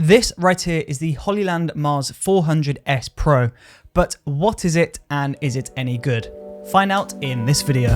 This right here is the Hollyland Mars 400S Pro, but what is it and is it any good? Find out in this video.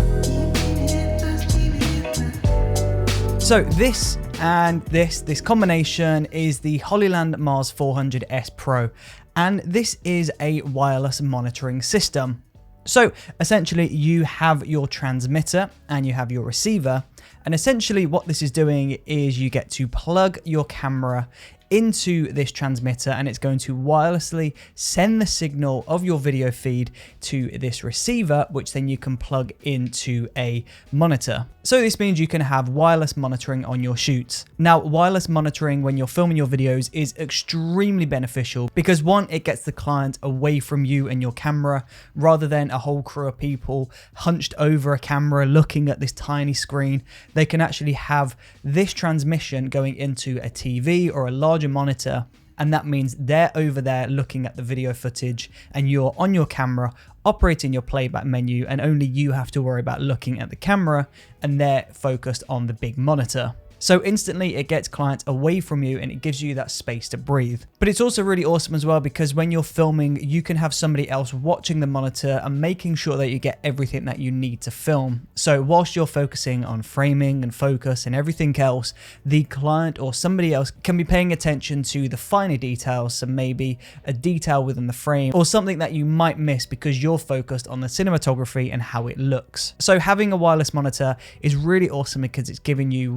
So this and this combination is the Hollyland Mars 400S Pro, and this is a wireless monitoring system. So essentially you have your transmitter and you have your receiver, and essentially what this is doing is you get to plug your camera into this transmitter and it's going to wirelessly send the signal of your video feed to this receiver, which then you can plug into a monitor. So this means you can have wireless monitoring on your shoots. Now, wireless monitoring when you're filming your videos is extremely beneficial because one, it gets the client away from you and your camera rather than a whole crew of people hunched over a camera looking at this tiny screen. They can actually have this transmission going into a TV or a larger monitor, and that means they're over there looking at the video footage and you're on your camera operating your playback menu, and only you have to worry about looking at the camera and they're focused on the big monitor. So instantly it gets clients away from you and it gives you that space to breathe. But it's also really awesome as well because when you're filming, you can have somebody else watching the monitor and making sure that you get everything that you need to film. So whilst you're focusing on framing and focus and everything else, the client or somebody else can be paying attention to the finer details. So maybe a detail within the frame or something that you might miss because you're focused on the cinematography and how it looks. So having a wireless monitor is really awesome because it's giving you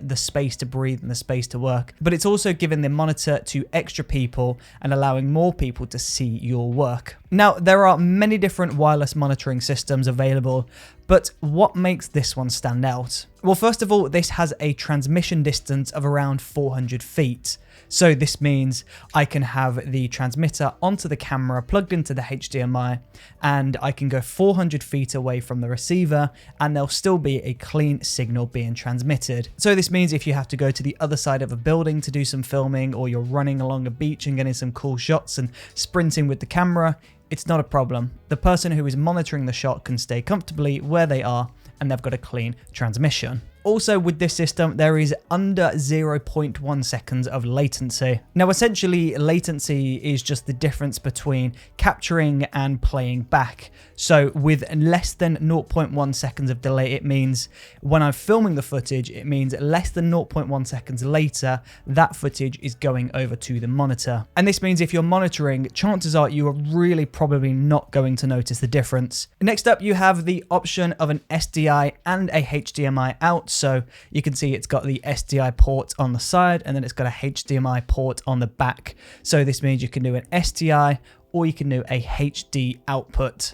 the space to breathe and the space to work, but it's also giving the monitor to extra people and allowing more people to see your work. Now, there are many different wireless monitoring systems available, but what makes this one stand out? Well, first of all, this has a transmission distance of around 400 feet. So this means I can have the transmitter onto the camera plugged into the HDMI, and I can go 400 feet away from the receiver and there'll still be a clean signal being transmitted. So this means if you have to go to the other side of a building to do some filming, or you're running along a beach and getting some cool shots and sprinting with the camera, it's not a problem. The person who is monitoring the shot can stay comfortably where they are and they've got a clean transmission. Also with this system, there is under 0.1 seconds of latency. Now essentially latency is just the difference between capturing and playing back. So with less than 0.1 seconds of delay, it means when I'm filming the footage, it means less than 0.1 seconds later, that footage is going over to the monitor. And this means if you're monitoring, chances are you are really probably not going to notice the difference. Next up, you have the option of an SDI and a HDMI out. So you can see it's got the SDI port on the side and then it's got a HDMI port on the back. So this means you can do an SDI or you can do a HD output.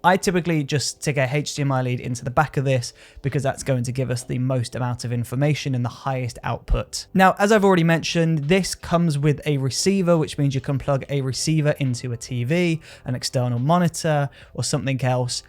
I typically just stick a HDMI lead into the back of this because that's going to give us the most amount of information and the highest output. Now, as I've already mentioned, this comes with a receiver, which means you can plug a receiver into a TV, an external monitor, or something else.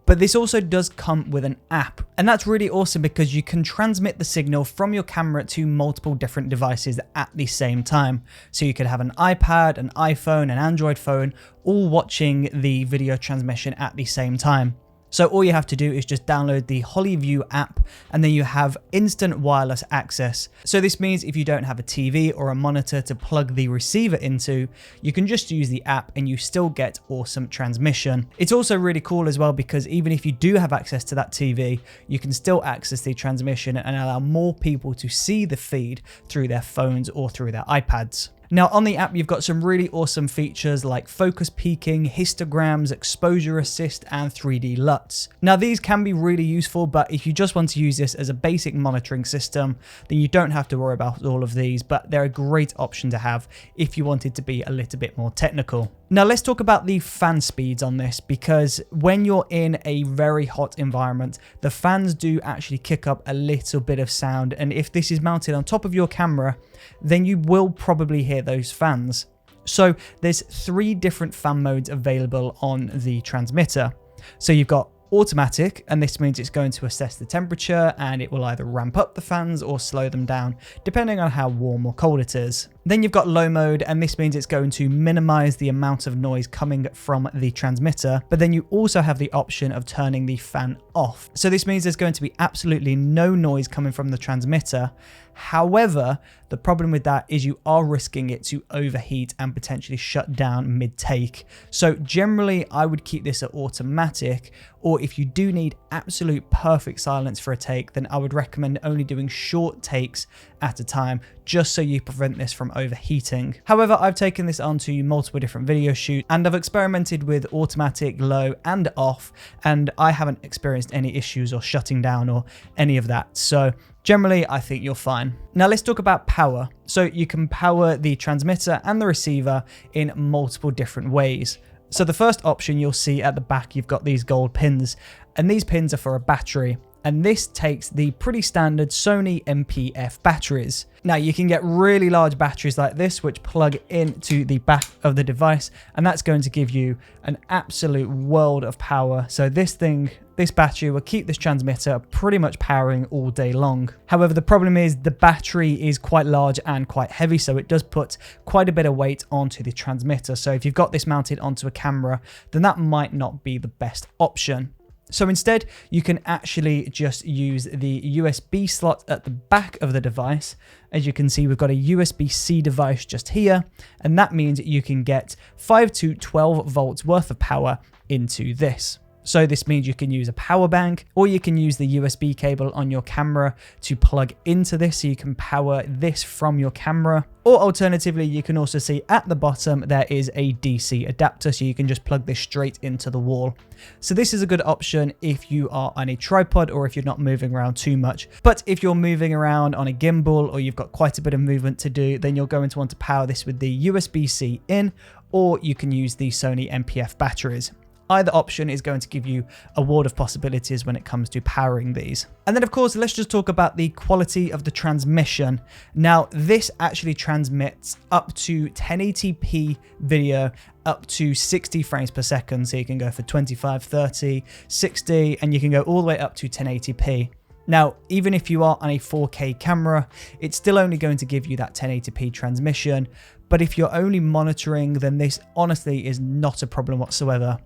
But this also does come with an app, and that's really awesome because you can transmit the signal from your camera to multiple different devices at the same time. So you could have an iPad, an iPhone, an Android phone, all watching the video transmission at the same time. So all you have to do is just download the HollyView app and then you have instant wireless access. So this means if you don't have a TV or a monitor to plug the receiver into, you can just use the app and you still get awesome transmission. It's also really cool as well because even if you do have access to that TV, you can still access the transmission and allow more people to see the feed through their phones or through their iPads. Now on the app, you've got some really awesome features like focus peaking, histograms, exposure assist, and 3D LUTs. Now these can be really useful, but if you just want to use this as a basic monitoring system, then you don't have to worry about all of these, but they're a great option to have if you wanted to be a little bit more technical. Now let's talk about the fan speeds on this, because when you're in a very hot environment, the fans do actually kick up a little bit of sound, and if this is mounted on top of your camera, then you will probably hear those fans. So there's 3 different fan modes available on the transmitter. So you've got automatic, and this means it's going to assess the temperature and it will either ramp up the fans or slow them down depending on how warm or cold it is. Then you've got low mode, and this means it's going to minimize the amount of noise coming from the transmitter, but then you also have the option of turning the fan off. So this means there's going to be absolutely no noise coming from the transmitter. However, the problem with that is you are risking it to overheat and potentially shut down mid-take. So generally, I would keep this at automatic, or if you do need absolute perfect silence for a take, then I would recommend only doing short takes at a time, just so you prevent this from overheating. However, I've taken this onto multiple different video shoots, and I've experimented with automatic, low, and off, and I haven't experienced any issues or shutting down or any of that. So generally, I think you're fine. Now let's talk about power. So you can power the transmitter and the receiver in multiple different ways. So the first option you'll see at the back, you've got these gold pins, and these pins are for a battery. And this takes the pretty standard Sony MPF batteries. Now you can get really large batteries like this, which plug into the back of the device, and that's going to give you an absolute world of power. So this battery will keep this transmitter pretty much powering all day long. However, the problem is the battery is quite large and quite heavy, so it does put quite a bit of weight onto the transmitter. So if you've got this mounted onto a camera, then that might not be the best option. So instead, you can actually just use the USB slot at the back of the device. As you can see, we've got a USB-C device just here, and that means you can get 5 to 12 volts worth of power into this. So this means you can use a power bank, or you can use the USB cable on your camera to plug into this so you can power this from your camera. Or alternatively, you can also see at the bottom there is a DC adapter, so you can just plug this straight into the wall. So this is a good option if you are on a tripod or if you're not moving around too much. But if you're moving around on a gimbal or you've got quite a bit of movement to do, then you're going to want to power this with the USB-C in, or you can use the Sony MPF batteries. Either option is going to give you a world of possibilities when it comes to powering these. And then of course, let's just talk about the quality of the transmission. Now, this actually transmits up to 1080p video, up to 60 frames per second. So you can go for 25, 30, 60, and you can go all the way up to 1080p. Now, even if you are on a 4K camera, it's still only going to give you that 1080p transmission. But if you're only monitoring, then this honestly is not a problem whatsoever.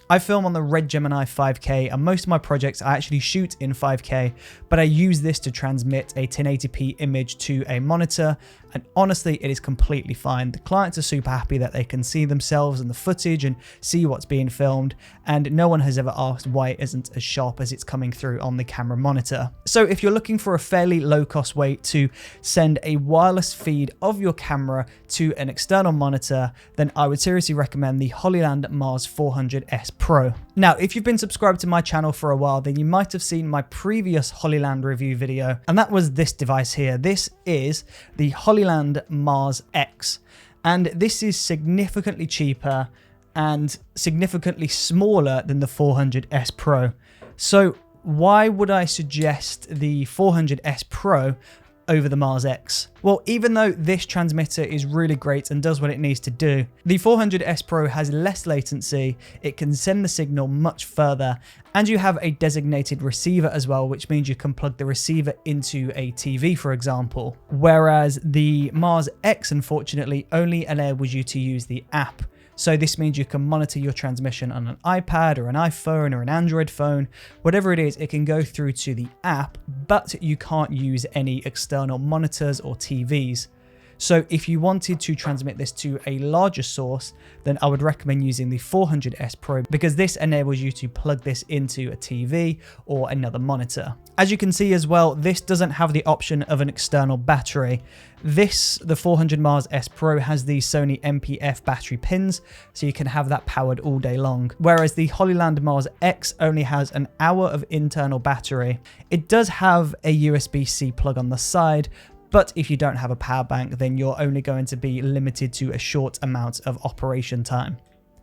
I film on the Red Gemini 5K, and most of my projects I actually shoot in 5K, but I use this to transmit a 1080p image to a monitor, and honestly, it is completely fine. The clients are super happy that they can see themselves in the footage and see what's being filmed, and no one has ever asked why it isn't as sharp as it's coming through on the camera monitor. So if you're looking for a fairly low-cost way to send a wireless feed of your camera to an external monitor, then I would seriously recommend the Hollyland Mars 400S Pro. Now, if you've been subscribed to my channel for a while, then you might have seen my previous Hollyland review video, and that was this device here. This is the Hollyland Mars X, and this is significantly cheaper and significantly smaller than the 400S Pro. So why would I suggest the 400S Pro over the Mars X? Well, even though this transmitter is really great and does what it needs to do, the 400S Pro has less latency, it can send the signal much further, and you have a designated receiver as well, which means you can plug the receiver into a TV, for example. Whereas the Mars X, unfortunately, only enables you to use the app. So this means you can monitor your transmission on an iPad or an iPhone or an Android phone, whatever it is, it can go through to the app, but you can't use any external monitors or TVs. So if you wanted to transmit this to a larger source, then I would recommend using the 400S Pro, because this enables you to plug this into a TV or another monitor. As you can see as well, this doesn't have the option of an external battery. The 400 Mars S Pro has the Sony MPF battery pins, so you can have that powered all day long. Whereas the Hollyland Mars X only has an hour of internal battery. It does have a USB-C plug on the side, but if you don't have a power bank, then you're only going to be limited to a short amount of operation time.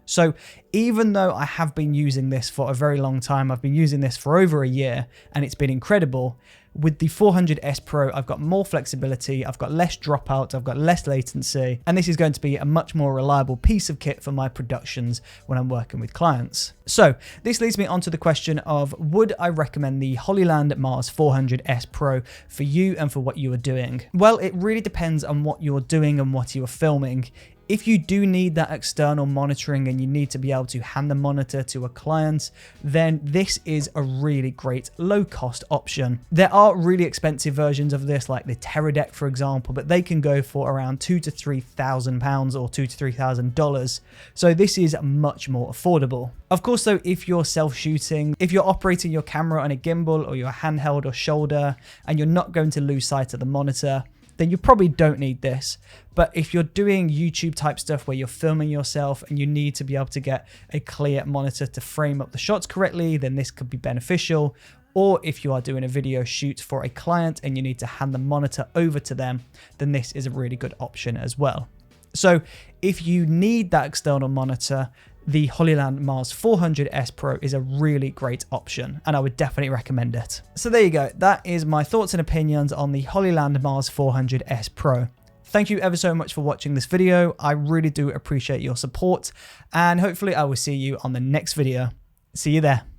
So even though I have been using this for a very long time, I've been using this for over a year and it's been incredible. With the 400S Pro, I've got more flexibility, I've got less dropout, I've got less latency, and this is going to be a much more reliable piece of kit for my productions when I'm working with clients. So this leads me on to the question of, would I recommend the Hollyland Mars 400S Pro for you and for what you are doing? Well, it really depends on what you're doing and what you are filming. If you do need that external monitoring and you need to be able to hand the monitor to a client, then this is a really great low-cost option. There are really expensive versions of this, like the Teradek, for example, but they can go for around £2,000 to £3,000 or $2,000 to $3,000. So this is much more affordable. Of course, though, if you're self-shooting, if you're operating your camera on a gimbal or your handheld or shoulder, and you're not going to lose sight of the monitor, then you probably don't need this. But if you're doing YouTube type stuff where you're filming yourself and you need to be able to get a clear monitor to frame up the shots correctly, then this could be beneficial. Or if you are doing a video shoot for a client and you need to hand the monitor over to them, then this is a really good option as well. So if you need that external monitor, the Hollyland Mars 400S Pro is a really great option, and I would definitely recommend it. So there you go. That is my thoughts and opinions on the Hollyland Mars 400S Pro. Thank you ever so much for watching this video. I really do appreciate your support, and hopefully I will see you on the next video. See you there.